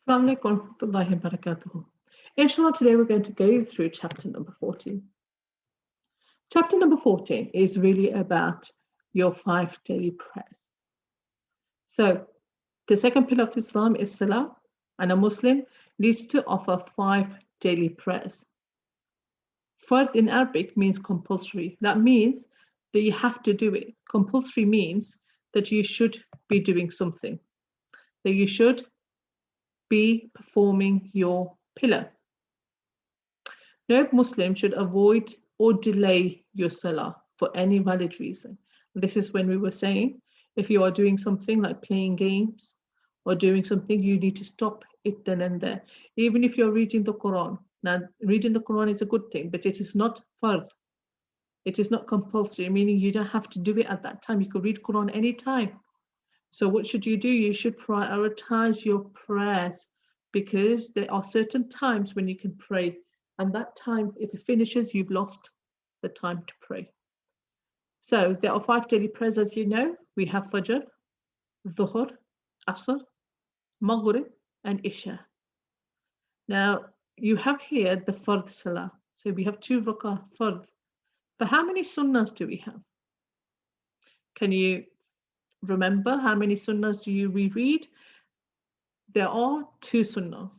Assalamu alaikum warahmatullahi wabarakatuh. Inshallah, today we're going to go through chapter number 14. Chapter number 14 is really about your 5 daily prayers. So, the second pillar of Islam is Salah, and a Muslim needs to offer 5 daily prayers. Fard in Arabic means compulsory. That means that you have to do it. Compulsory means that you should be doing something, that you should be performing your pillar. No Muslim should avoid or delay your salah for any valid reason. This is when we were saying, if you are doing something like playing games or doing something, you need to stop it then and there. Even if you're reading the Quran. Now, reading the Quran is a good thing, but it is not fard. It is not compulsory, meaning you don't have to do it at that time. You could read Quran anytime. So what should you do? You should prioritize your prayers, because there are certain times when you can pray, and that time, if it finishes, you've lost the time to pray. So there are 5 daily prayers, as you know. We have Fajr, Dhuhr, Asr, Maghrib, and Isha. Now, you have here the Fard Salah. So we have 2 rak'ah Fard. But how many sunnahs do we have? Can you remember how many sunnahs do you reread? There are 2 sunnahs.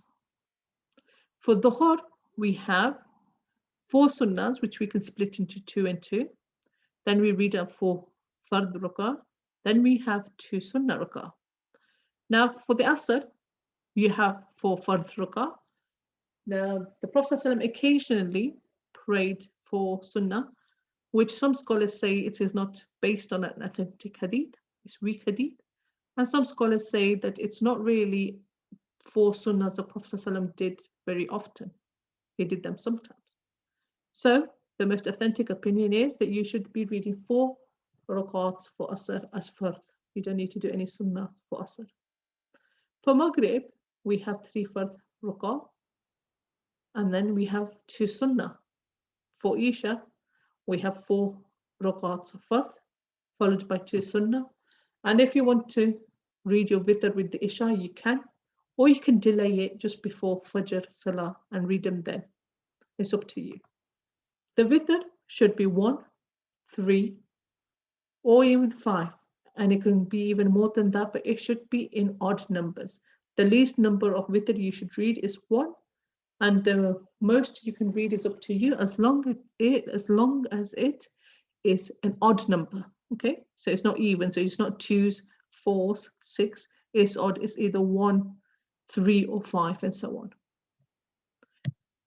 For Dhuhr, we have 4 sunnahs, which we can split into 2 and 2. Then we read a 4 fard rak'ah. Then we have 2 sunnah rak'ah. Now for the Asr, you have 4 fard rak'ah. Now the Prophet ﷺ occasionally prayed 4 sunnah, which some scholars say it is not based on an authentic hadith, it's weak hadith. And some scholars say that it's not really 4 sunnahs the Prophet ﷺ did very often. He did them sometimes. So the most authentic opinion is that you should be reading 4 rakats for Asr as fard. You don't need to do any sunnah for Asr. For Maghrib, we have 3 fard rakah, and then we have 2 sunnah. For Isha, we have 4 rakats of fard, followed by 2 sunnah. And if you want to read your witr with the Isha, you can, or you can delay it just before Fajr Salah and read them then. It's up to you. The witr should be 1, 3, or even 5, and it can be even more than that, but it should be in odd numbers. The least number of witr you should read is 1, and the most you can read is up to you, as long as it is an odd number. Okay, so it's not even, so it's not 2s, 4s, 6. It's odd. It's either 1, 3, or 5, and so on.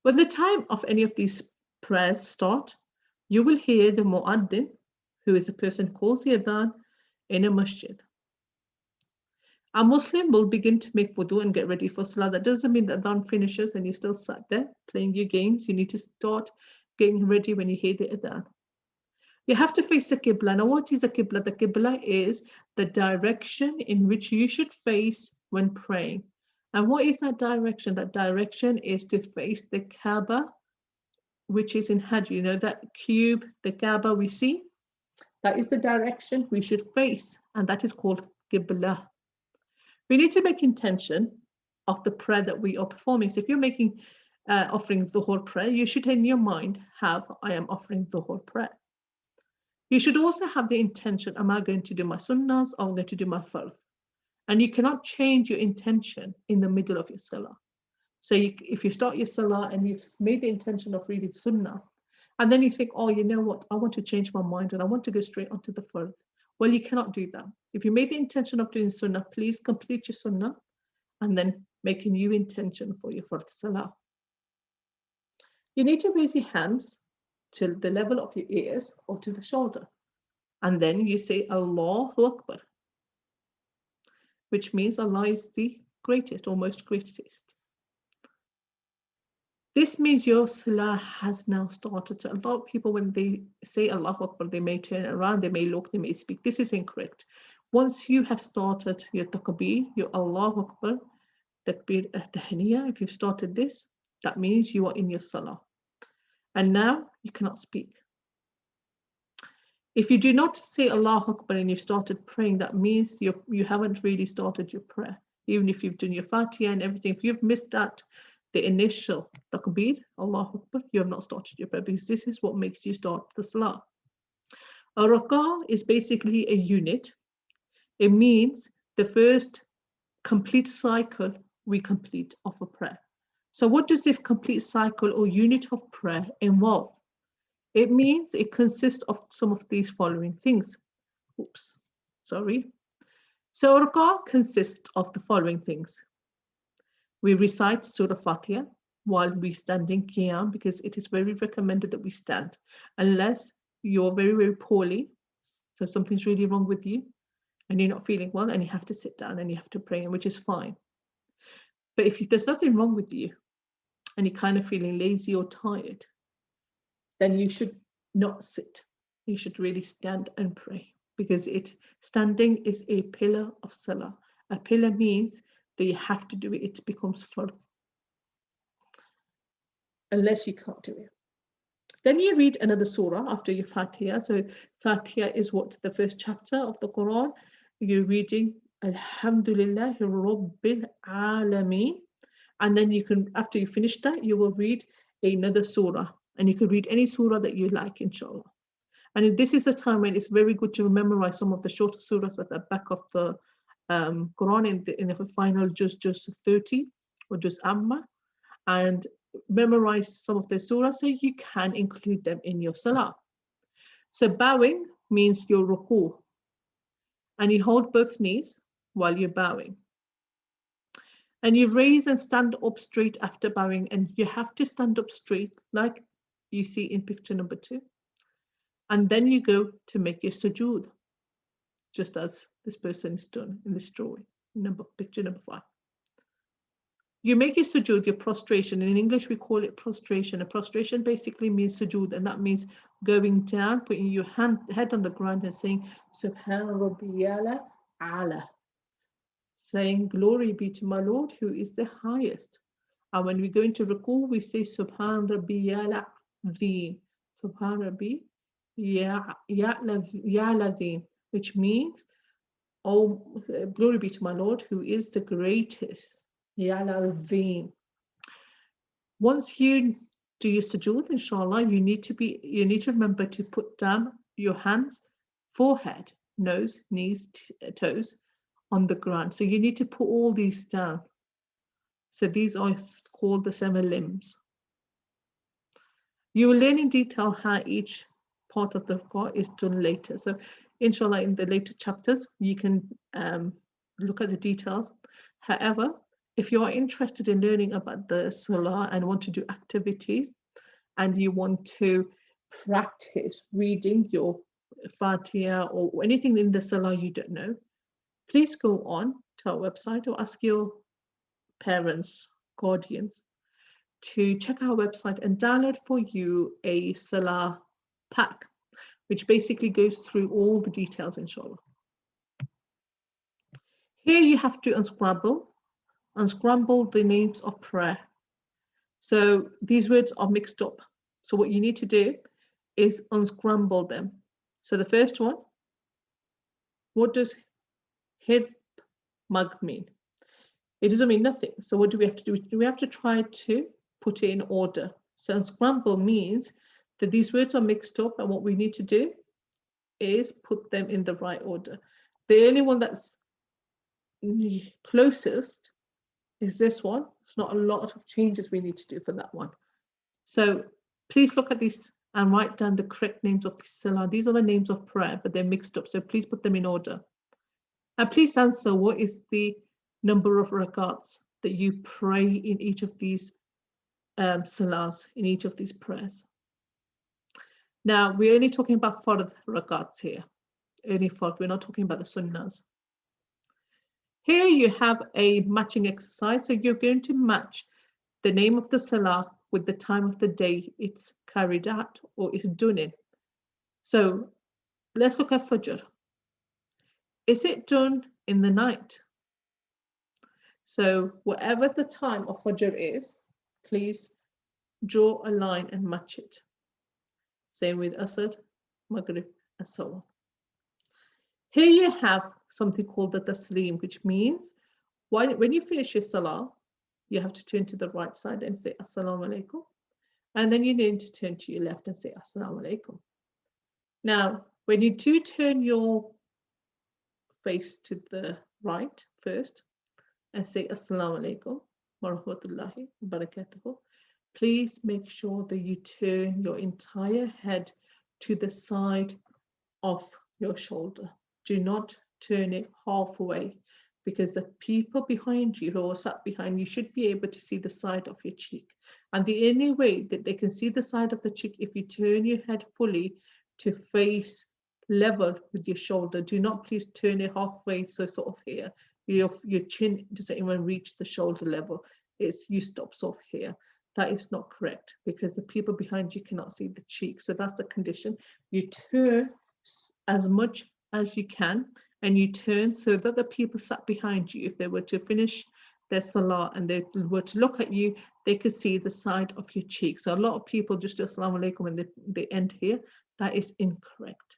When the time of any of these prayers start, you will hear the mu'addin, who is a person who calls the adhan in a masjid. A Muslim will begin to make wudu and get ready for salah. That doesn't mean that adhan finishes and you still sat there playing your games. You need to start getting ready when you hear the adhan. You have to face the qibla. Now, what is a qibla? The qibla is the direction in which you should face when praying. And what is that direction? That direction is to face the Kaaba, which is in Hajj. You know that cube, the Kaaba we see? That is the direction we should face, and that is called qibla. We need to make intention of the prayer that we are performing. So if you're making offering Dhuhr prayer, you should in your mind have, I am offering Dhuhr prayer. You should also have the intention, am I going to do my sunnahs or am I going to do my fard? And you cannot change your intention in the middle of your salah. So if you start your salah and you've made the intention of reading sunnah, and then you think, oh, you know what, I want to change my mind and I want to go straight onto the fard. Well, you cannot do that. If you made the intention of doing sunnah, please complete your sunnah and then make a new intention for your fard salah. You need to raise your hands to the level of your ears or to the shoulder. And then you say Allahu Akbar, which means Allah is the greatest or most greatest. This means your salah has now started. So a lot of people, when they say Allahu Akbar, they may turn around, they may look, they may speak. This is incorrect. Once you have started your takbir, your Allahu Akbar, takbir at-tahniya, if you've started this, that means you are in your salah. And now you cannot speak. If you do not say Allahu Akbar and you've started praying, that means you haven't really started your prayer. Even if you've done your Fatiha and everything, if you've missed that, the initial takbir, Allahu Akbar, you have not started your prayer, because this is what makes you start the salah. A rak'ah is basically a unit. It means the first complete cycle we complete of a prayer. So what does this complete cycle or unit of prayer involve? It means it consists of some of these following things. So rak'ah consists of the following things. We recite Surah Fatiha while we stand in qiyam, because it is very recommended that we stand, unless you're very, very poorly, so something's really wrong with you and you're not feeling well and you have to sit down and you have to pray, which is fine. But if there's nothing wrong with you and you're kind of feeling lazy or tired, then you should not sit. You should really stand and pray, because standing is a pillar of salah. A pillar means that you have to do it. It becomes fard, unless you can't do it. Then you read another surah after your Fatiha. So Fatiha is what? The first chapter of the Quran. You're reading Alhamdulillahi Rabbil Alameen. And then you can, after you finish that, you will read another surah. And you can read any surah that you like, inshallah. And this is the time when it's very good to memorize some of the shorter surahs at the back of the Quran in the final just 30 or just Amma, and memorize some of the surahs so you can include them in your salah. So bowing means your ruku, and you hold both knees while you're bowing. And you raise and stand up straight after bowing, and you have to stand up straight like you see in picture number 2. And then you go to make your sujood, just as this person is done in this drawing, picture number 5. You make your sujood, your prostration. In English, we call it prostration. A prostration basically means sujood, and that means going down, putting your head on the ground and saying, Subhan Rabbiyala Ala. Saying, glory be to my Lord, who is the highest. And when we go into ruku, we say, Subhan Rabbiyala Azim. Subhan Rabbi Ya'ladin, which means, oh, glory be to my Lord, who is the greatest. Ya'ladin. Once you do your sujood, inshallah, you need to remember to put down your hands, forehead, nose, knees, toes on the ground. So you need to put all these down. So these are called the 7 limbs. You will learn in detail how each part of the rak'ah is done later. So inshallah, in the later chapters, you can look at the details. However, if you are interested in learning about the salah and want to do activities, and you want to practice reading your Fatiha or anything in the salah you don't know, please go on to our website or ask your parents, guardians, to check our website and download for you a salah pack, which basically goes through all the details, inshallah. Here you have to unscramble the names of prayer. So these words are mixed up. So what you need to do is unscramble them. So the first one, what does hib mug mean? It doesn't mean nothing. So what do we have to do? We have to try to put it in order. So unscramble means that these words are mixed up, and what we need to do is put them in the right order. The only one that's closest is this one. It's not a lot of changes we need to do for that one. So please look at these and write down the correct names of the salah. These are the names of prayer, but they're mixed up. So please put them in order. And please answer, what is the number of rakats that you pray in each of these salahs, in each of these prayers? Now, we're only talking about fard rakats here. Only fard, we're not talking about the sunnahs. Here you have a matching exercise. So you're going to match the name of the salah with the time of the day it's carried out or is done in. So let's look at Fajr. Is it done in the night? So whatever the time of Fajr is, please draw a line and match it. Same with Asr, Maghrib, and so on. Here you have something called the Taslim, which means When you finish your salah, you have to turn to the right side and say Assalamu alaikum. And then you need to turn to your left and say Assalamu alaikum. Now, when you do turn your face to the right first and say Assalamu alaikum wa rahmatullahi wa barakatuhu, please make sure that you turn your entire head to the side of your shoulder. Do not turn it halfway, because the people behind you who are sat behind you should be able to see the side of your cheek. And the only way that they can see the side of the cheek, if you turn your head fully to face level with your shoulder. Do not please turn it halfway, so sort of here. Your chin doesn't even reach the shoulder level. You stop sort of here. That is not correct, because the people behind you cannot see the cheek. So that's the condition. You turn as much as you can, and you turn so that the people sat behind you, if they were to finish their salah and they were to look at you, they could see the side of your cheek. So a lot of people just do Assalamu alaikum and they end here. That is incorrect.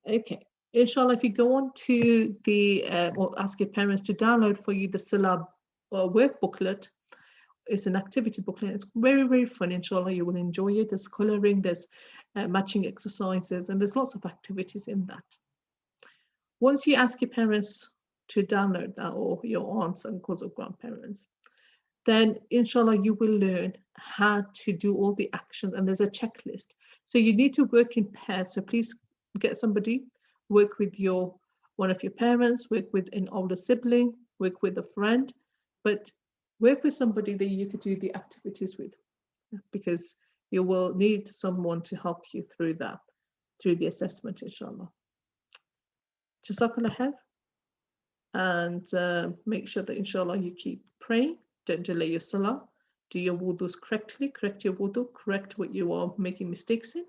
Okay, inshallah, if you go on to the or ask your parents to download for you the salah work booklet. It's an activity booklet. It's very, very fun. Inshallah, you will enjoy it. There's coloring, there's matching exercises, and there's lots of activities in that. Once you ask your parents to download that, or your aunts, uncles, or grandparents, then inshallah you will learn how to do all the actions, and there's a checklist. So you need to work in pairs. So please get somebody, work with one of your parents, work with an older sibling, work with a friend, but work with somebody that you could do the activities with, because you will need someone to help you through that, through the assessment, inshallah. Jazakallah khair. And make sure that, inshallah, you keep praying. Don't delay your salah. Do your wudus correctly. Correct your wudu. Correct what you are making mistakes in.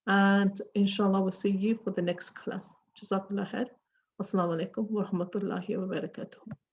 And inshallah, we'll see you for the next class. Jazakallah khair. Assalamu alaikum wa rahmatullahi wa barakatuh.